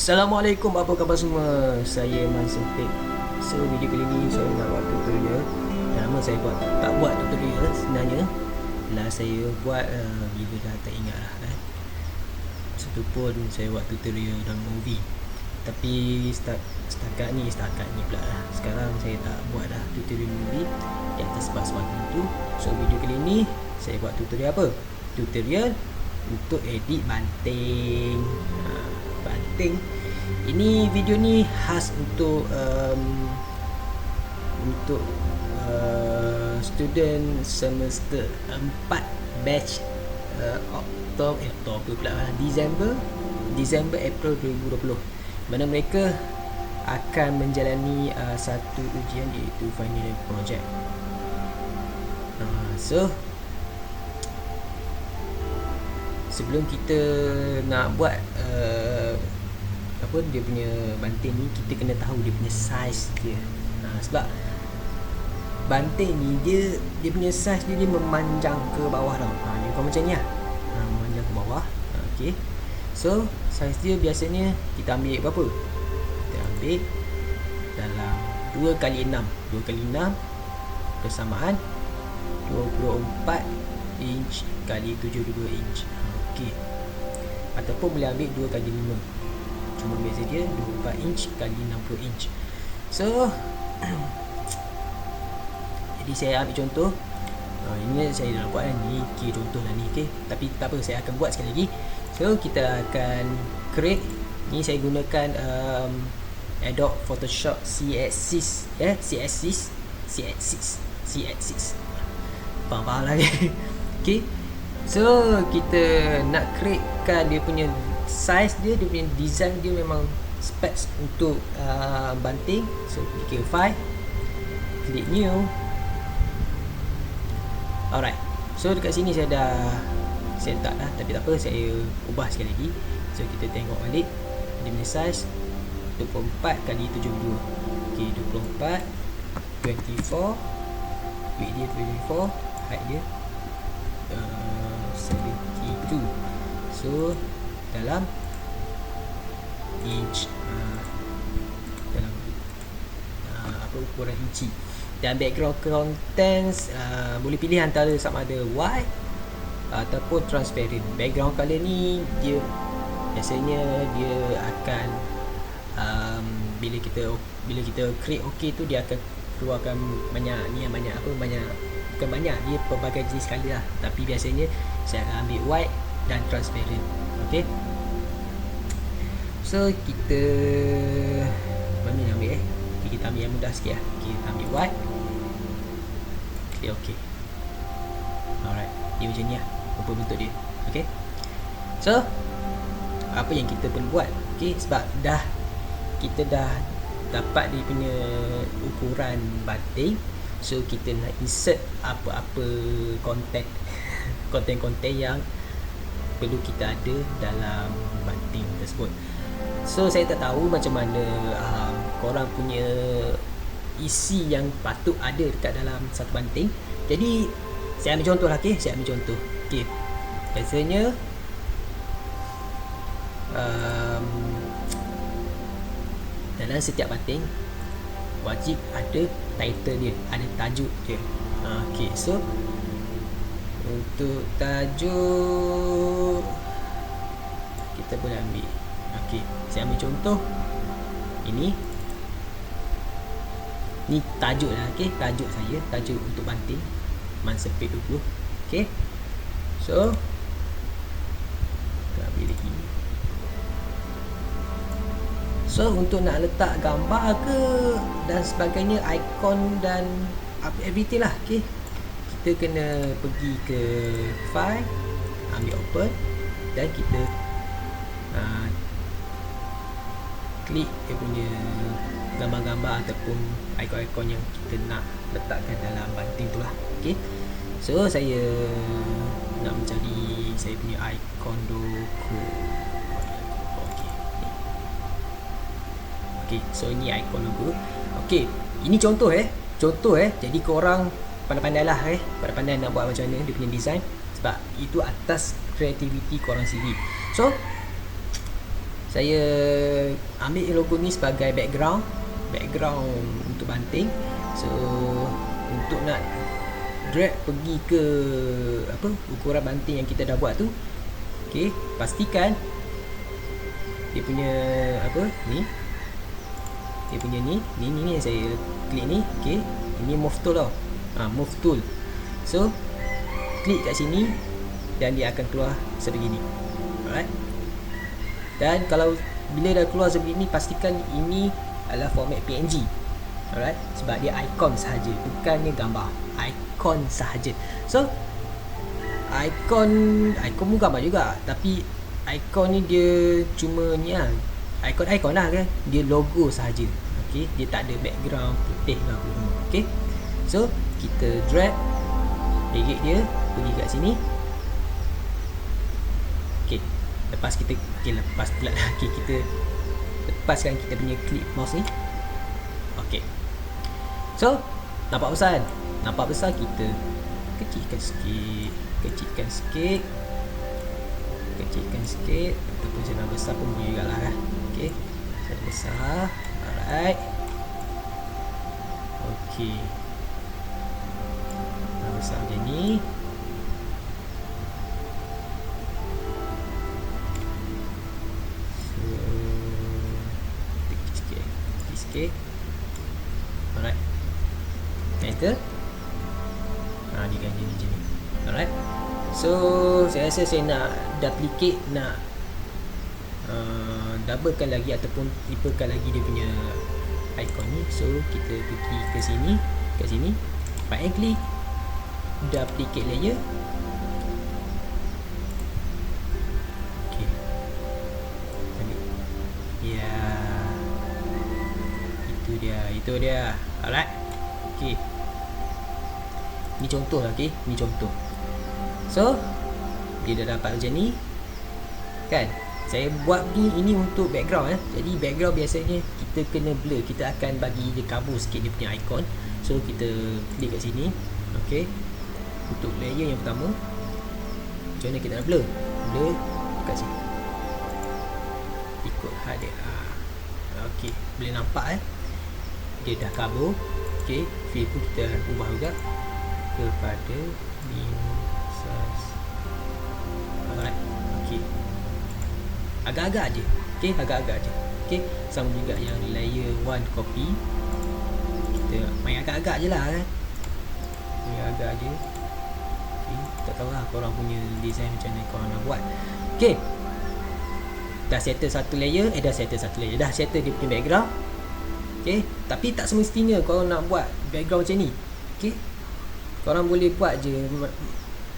Assalamualaikum, apa khabar semua? Saya Man Sempit. So video kali ni saya nak buat tutorial. Dah lama saya tak buat tutorial sebenarnya. Lah saya buat bila dah tak ingat lah kan. Satu pun saya buat tutorial dalam movie. Tapi setakat ni pula lah. Sekarang saya tak buat dah tutorial movie di atas sebab-sebab tertentu. So video kali ni saya buat tutorial apa? Tutorial untuk edit banting. Banting. Ini video ni khas untuk student semester 4 batch Oktober pula lah, Disember April 2020, mana mereka akan menjalani satu ujian iaitu final project. So sebelum kita nak buat apa dia punya banting ni, kita kena tahu dia punya size dia. Sebab banting ni dia punya size dia memanjang ke bawah tau. Dia kau macam ni lah, memanjang ke bawah. Okay, so size dia biasanya kita ambil berapa? Kita ambil dalam 2x6 persamaan 24 inch kali 72 inch. Okay, ataupun boleh ambil 2x5, cuma beza dia 24 inch kali 60 inch. So jadi saya ambil contoh. Ini saya dah buat kan, ni contoh lah ni. Okay, tapi tak apa, saya akan buat sekali lagi. So kita akan create. Ni saya gunakan Adobe Photoshop CS6 CS6 faham lah kan. Okay, so kita nak createkan dia punya size dia punya design dia, memang specs untuk banting. So klik file, klik new. Alright, so dekat sini saya dah set up dah, tapi tak apa, saya ubah sekali lagi. So kita tengok balik dia punya size 24 kali 72. Okay, 24 24, width dia 24, height dia 72. So dalam inch, dalam apa ukuran inci. Dan background contents boleh pilih antara sama ada white ataupun transparent. Background color ni dia biasanya dia akan bila kita create OK tu, dia akan keluarkan banyak dia pelbagai jenis color lah. Tapi biasanya saya akan ambil white dan transparent. Okay, so kita mana yang ambil kita ambil yang mudah sikit lah. Kita ambil white, klik OK. Alright, dia macam ni lah apa bentuk dia. Okay, so apa yang kita perlu buat? Okay, sebab kita dah dapat dia punya ukuran banting. So kita nak insert apa-apa konten yang perlu kita ada dalam banting tersebut. So saya tak tahu macam mana korang punya isi yang patut ada dekat dalam satu banting. Jadi saya ambil contoh lah. Okay, saya ambil contoh. Okay, biasanya dalam setiap banting wajib ada title dia, ada tajuk dia. Okay, so untuk tajuk kita boleh ambil. Okay, saya ambil contoh ini tajuk lah. Okay, tajuk saya, tajuk untuk banting Man Sempit 20. Okay, so kita ambil lagi. So untuk nak letak gambar ke dan sebagainya, ikon dan everything lah. Okay, kita kena pergi ke file, ambil open, dan kita klik dia punya gambar-gambar ataupun ikon-ikon yang kita nak letakkan dalam banting tu lah. Okay, so saya nak mencari saya punya ikon doku. Okay, so ini ikon logo. Okay, ini contoh jadi korang pandai-pandai lah pandai-pandai nak buat macam mana dia punya design, sebab itu atas kreativiti korang sendiri. So saya ambil logo ni sebagai background untuk banting. So untuk nak drag pergi ke ukuran banting yang kita dah buat tu, okey, pastikan dia punya ni, dia punya ni yang saya klik ni, okey, ini move tool tau. Move tool. So klik kat sini dan dia akan keluar sebegini. Alright. Dan kalau bila dah keluar sebegini, pastikan ini adalah format PNG. Alright, sebab dia icon sahaja, bukannya gambar. Icon sahaja. So icon pun gambar juga, tapi icon ni dia cuma ni lah, icon lah kan, dia logo sahaja. Okey, dia tak ada background putih ke apa. Okey, so kita drag edit dia pergi kat sini. Okey, lepas kita lepas pula lagi, kita lepaskan kita punya clip mouse ni. Okey, so nampak besar, kita kecilkan sikit ataupun saya besar pun boleh juga lah kan. Okey, saya besar. Alright, okey, besar macam ni. So kecil sikit. Alright, enter. Dia kan jadi macam ni. Alright, so saya rasa saya nak duplicate, nak doublekan lagi ataupun triplekan lagi dia punya icon ni. So kita pergi ke sini, kat sini, right click, duplicate layer. Okay, ambil. Ya, itu dia. Alright, okay, ni contoh lah. Okay, ni contoh. So dia dah dapat macam ni kan. Saya buat ini untuk background Jadi background biasanya kita kena blur. Kita akan bagi dia kabur sikit dia punya icon. So kita klik kat sini. Okay, untuk layer yang pertama, macam mana kita nak blur? Blur kat sini, ikut hard dia. Okay, boleh nampak dia dah kabur. Okay, fill pun kita ubah juga kepada minus. Alright, okay, agak-agak je. Okay, agak-agak je. Okay, sama juga yang layer 1 copy, kita main agak-agak je lah kan. Main agak je. Okay, tak tahu lah korang punya design macam mana korang nak buat. Okay, dah settle satu layer. Dah settle dia punya background. Okay, tapi tak semestinya korang nak buat background macam ni. Okay, korang boleh buat je,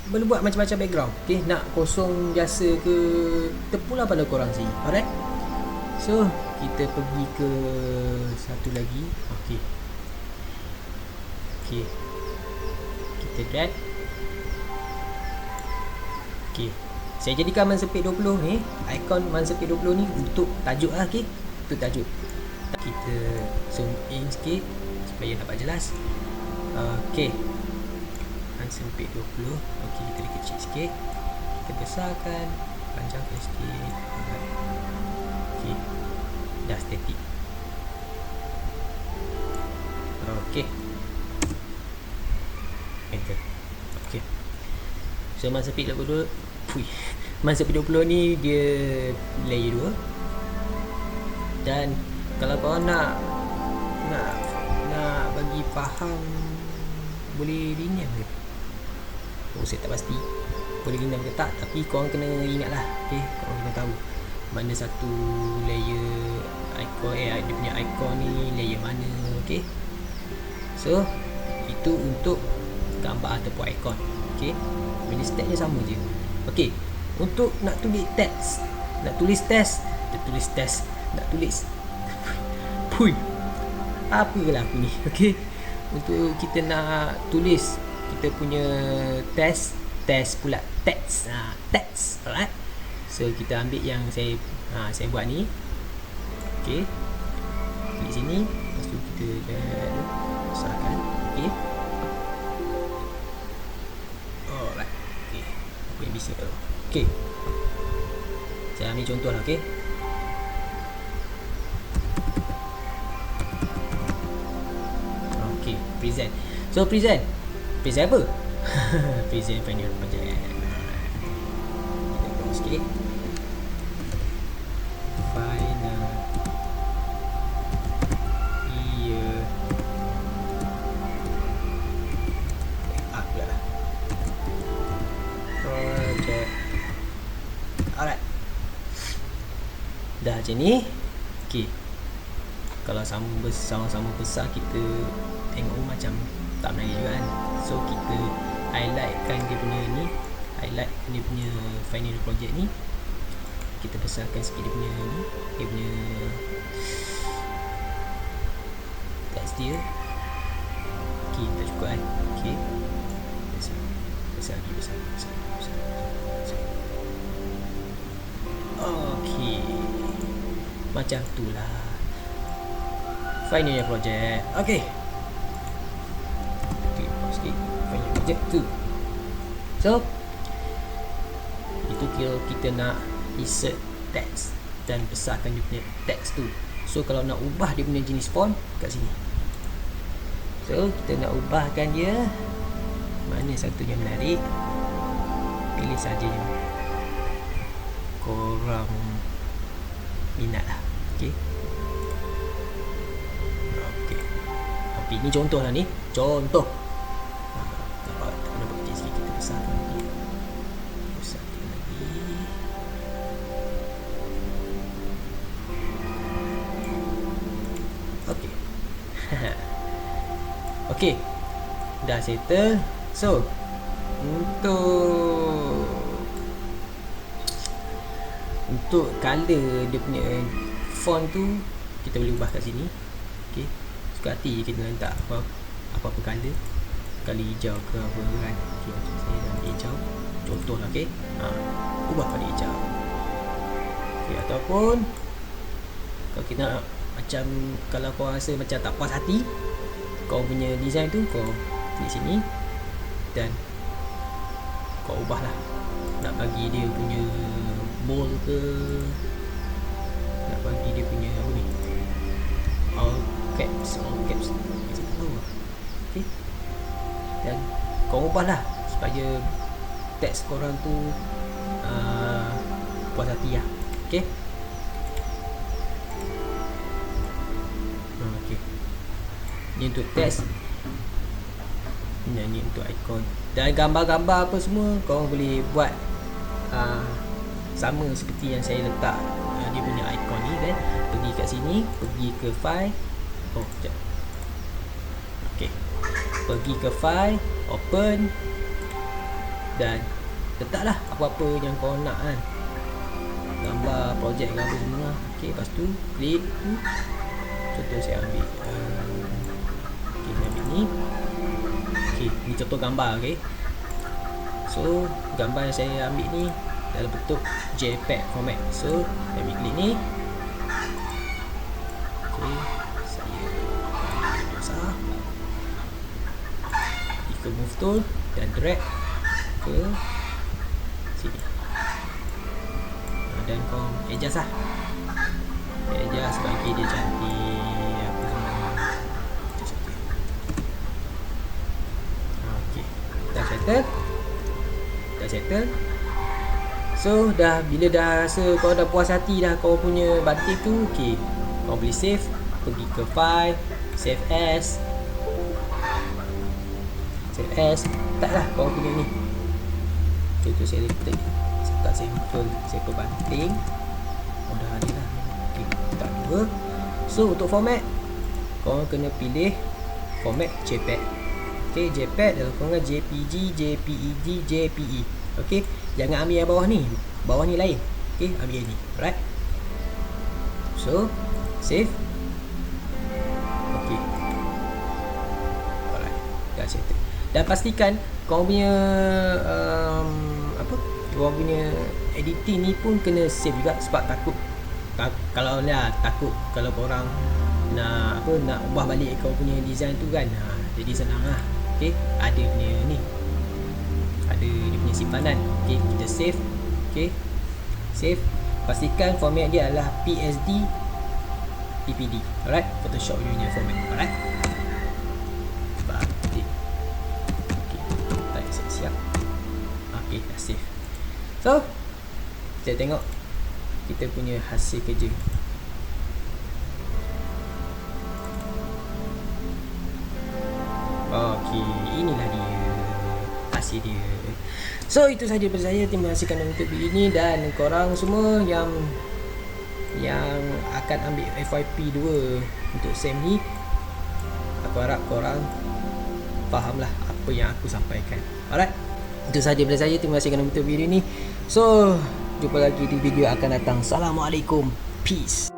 boleh buat macam-macam background. Okay, nak kosong biasa ke, terpulang pada korang sini. Alright, so kita pergi ke satu lagi. Okay, kita drag. Okay, saya jadikan Mansepit 20 ni, icon Mansepit 20 ni untuk tajuk lah. Okay, untuk tajuk. Kita zoom in sikit supaya dapat jelas. Okay, Mansepit 20. Okay, kita kecil sikit, kita besarkan, panjangkan sikit. Okay, dah static. Okay, enter. Okay, so Mansepit 20, Mansepit 20 ni dia layer 2. Dan kalau korang nak bagi faham, boleh rename ke? Saya tak pasti boleh rename ke tak, tapi korang kena ingat lah. Okay, korang kena tahu mana satu layer icon, dia punya icon ni layer mana. Okay, so itu untuk gambar ataupun icon. Okay, benda stepnya sama je. Okay, untuk nak tulis teks, nak tulis apalah aku ni. Okay, untuk kita nak tulis kita punya teks pula, teks. Alright, so kita ambil yang saya buat ni. Okay, klik sini, lepas tu kita besarkan. Okay, alright. Okay, apa yang bisa. Okay, saya ambil contoh lah. Okay, present. So present apa? Present final project. Kita tengok sikit. Final year lah project. Alright, dah macam ni. Okay, kalau sama-sama besar kita tengok macam tak menarik juga kan. So kita highlightkan dia punya ni, highlight dia punya final project ni. Kita besarkan sikit dia punya ni, dia punya text dia. Okay, tak cukup kan. Okay, besar lagi. Okay, macam tu lah final year project. Okay, final project tu. So itu kira kita nak insert text dan besarkan dia punya text tu. So kalau nak ubah dia punya jenis font kat sini. So kita nak ubahkan dia, mana satu yang menarik, pilih saja yang korang minat lah. Okay, tapi ni contoh lah ni, contoh. Tak nampak kecil sikit, kita besarkan lagi. Okay. Okay, dah settle. So untuk color dia punya font tu kita boleh ubah kat sini. Okay, suka hati kita nak letak apa-apa color hijau ke apa kan. Okay, macam saya dah ambil hijau contoh lah. Okay, ubah pada hijau. Okay, ataupun kalau kita nak macam, kalau kau rasa macam tak puas hati kau punya design tu, kau klik sini dan kau ubah lah. Nak bagi dia punya bold ke, nak bagi dia punya apa ni, all caps. Saya tak tahu. Okay, dan kau ubah lah supaya teks korang tu puas hati lah. Okay. Okay, ni untuk teks, ni untuk ikon dan gambar-gambar apa semua korang boleh buat sama seperti yang saya letak dia punya ikon ni kan. Pergi kat sini, pergi ke file. Sekejap. Okay, pergi ke file, open dan letaklah apa-apa yang kau nak kan, gambar projek ke apa semua. Okay, lepas tu klik tu. Contoh saya ambil okay, saya ambil ni. Okay, ni contoh gambar. Okay, so gambar yang saya ambil ni dalam bentuk JPEG format. So saya ambil klik ni. Okay, saya besar, pergi ke move tool dan drag ke sini. Dan kau adjust lah, adjust bagi dia cantik apa semua. Okay, dah settle. So bila dah rasa kau dah puas hati dah kau punya batik tu, okay, kau boleh save, pergi ke file, save as. Taklah kau punya ni. Contoh saya letak sampel banting. Dah ada lah. Okay, tak dua. So untuk format, kau kena pilih format JPEG. Okay, JPEG dalam kurungan JPG, JPEG, JPE. Okay, jangan ambil yang bawah ni. Bawah ni lain. Okay, ambil yang ni. Alright. So, save. Okay. Alright. Dah settle. Dan pastikan kau punya kau punya editing ni pun kena save juga, sebab kalau korang nak ubah balik kau punya design tu kan, jadi senang lah. Okay, ada punya ni, ada dia punya simpanan. Okay, kita save. Okay, save. Pastikan format dia adalah PSD PPD. Alright, Photoshop punya format. Alright, siap. Okay, dah save. So kita tengok kita punya hasil kerja. Okay, inilah dia hasil dia. So itu sahaja daripada saya. Terima kasih kerana untuk video ini. Dan korang semua yang akan ambil FYP 2 untuk SEM ni, aku harap korang fahamlah apa yang aku sampaikan. Alright, itu sahaja daripada saya. Terima kasih kerana untuk video ni. So jumpa lagi di video akan datang. Assalamualaikum. Peace.